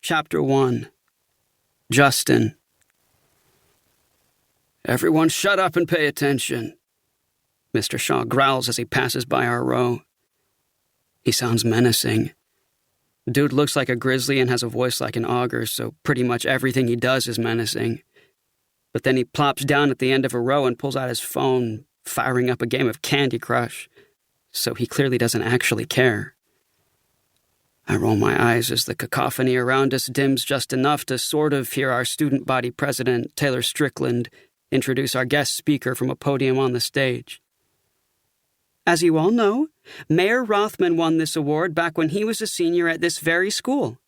Chapter 1. Justin. "Everyone shut up and pay attention," Mr. Shaw growls as he passes by our row. He sounds menacing. Dude looks like a grizzly and has a voice like an augur, so pretty much everything he does is menacing. But then he plops down at the end of a row and pulls out his phone, firing up a game of Candy Crush, so he clearly doesn't actually care. I roll my eyes as the cacophony around us dims just enough to sort of hear our student body president, Taylor Strickland, introduce our guest speaker from a podium on the stage. "As you all know, Mayor Rothman won this award back when he was a senior at this very school,"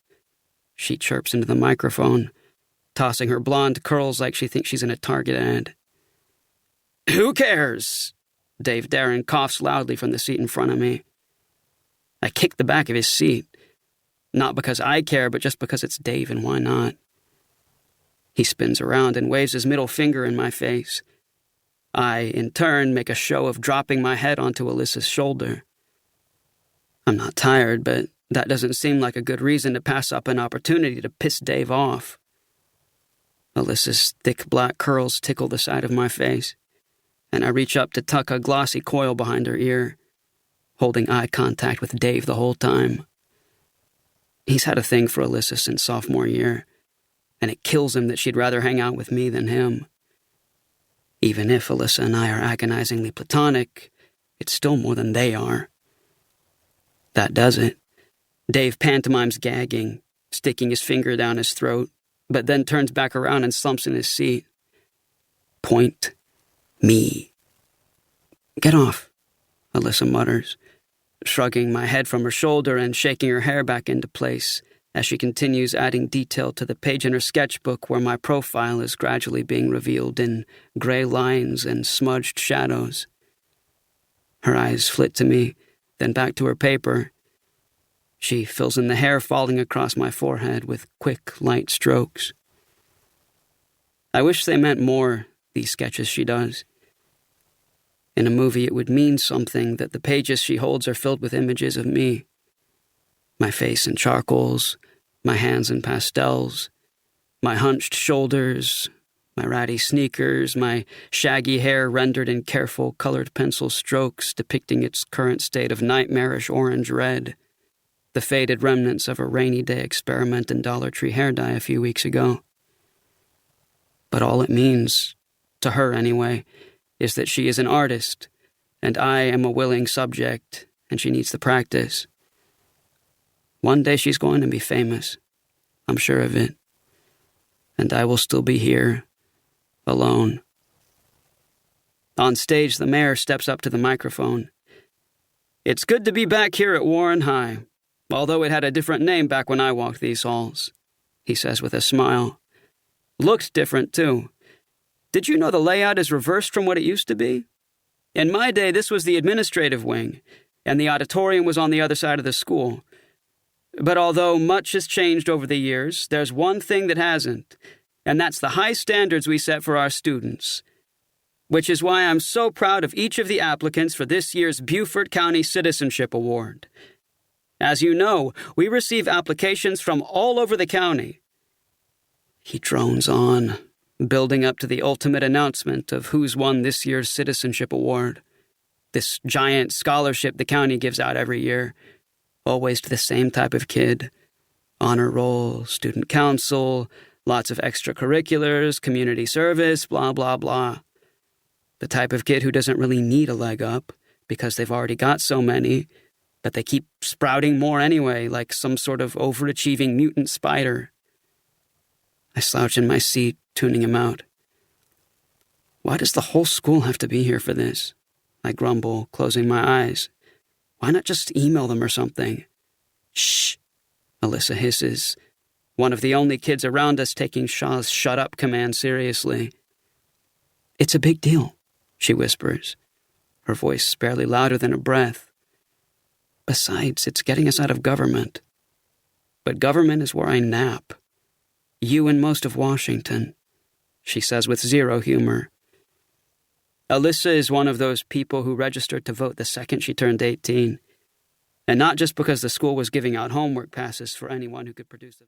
she chirps into the microphone, tossing her blonde curls like she thinks she's in a Target ad. "Who cares?" Dave Darren coughs loudly from the seat in front of me. I kick the back of his seat. Not because I care, but just because it's Dave, and why not? He spins around and waves his middle finger in my face. I, in turn, make a show of dropping my head onto Alyssa's shoulder. I'm not tired, but that doesn't seem like a good reason to pass up an opportunity to piss Dave off. Alyssa's thick black curls tickle the side of my face, and I reach up to tuck a glossy coil behind her ear, holding eye contact with Dave the whole time. He's had a thing for Alyssa since sophomore year, and it kills him that she'd rather hang out with me than him. Even if Alyssa and I are agonizingly platonic, it's still more than they are. That does it. Dave pantomimes gagging, sticking his finger down his throat, but then turns back around and slumps in his seat. "Point me." "Get off," Alyssa mutters, shrugging my head from her shoulder and shaking her hair back into place as she continues adding detail to the page in her sketchbook where my profile is gradually being revealed in gray lines and smudged shadows. Her eyes flit to me, then back to her paper. She fills in the hair falling across my forehead with quick, light strokes. I wish they meant more, these sketches she does. In a movie, it would mean something that the pages she holds are filled with images of me. My face in charcoals, my hands in pastels, my hunched shoulders, my ratty sneakers, my shaggy hair rendered in careful colored pencil strokes depicting its current state of nightmarish orange-red, the faded remnants of a rainy day experiment in Dollar Tree hair dye a few weeks ago. But all it means, to her anyway, is that she is an artist, and I am a willing subject, and she needs the practice. One day she's going to be famous. I'm sure of it. And I will still be here, alone. On stage, the mayor steps up to the microphone. "It's good to be back here at Warren High, although it had a different name back when I walked these halls," he says with a smile. "Looked different, too. Did you know the layout is reversed from what it used to be? In my day, this was the administrative wing, and the auditorium was on the other side of the school. But although much has changed over the years, there's one thing that hasn't, and that's the high standards we set for our students. Which is why I'm so proud of each of the applicants for this year's Beaufort County Citizenship Award. As you know, we receive applications from all over the county." He drones on, building up to the ultimate announcement of who's won this year's Citizenship Award. This giant scholarship the county gives out every year, always to the same type of kid. Honor roll, student council, lots of extracurriculars, community service, blah, blah, blah. The type of kid who doesn't really need a leg up because they've already got so many, but they keep sprouting more anyway, like some sort of overachieving mutant spider. I slouch in my seat, tuning him out. "Why does the whole school have to be here for this?" I grumble, closing my eyes. "Why not just email them or something?" "Shh," Alyssa hisses, one of the only kids around us taking Shaw's shut up command seriously. "It's a big deal," she whispers, her voice barely louder than a breath. "Besides, it's getting us out of government. But government is where I nap. You and most of Washington," she says with zero humor. Alyssa is one of those people who registered to vote the second she turned 18. And not just because the school was giving out homework passes for anyone who could produce a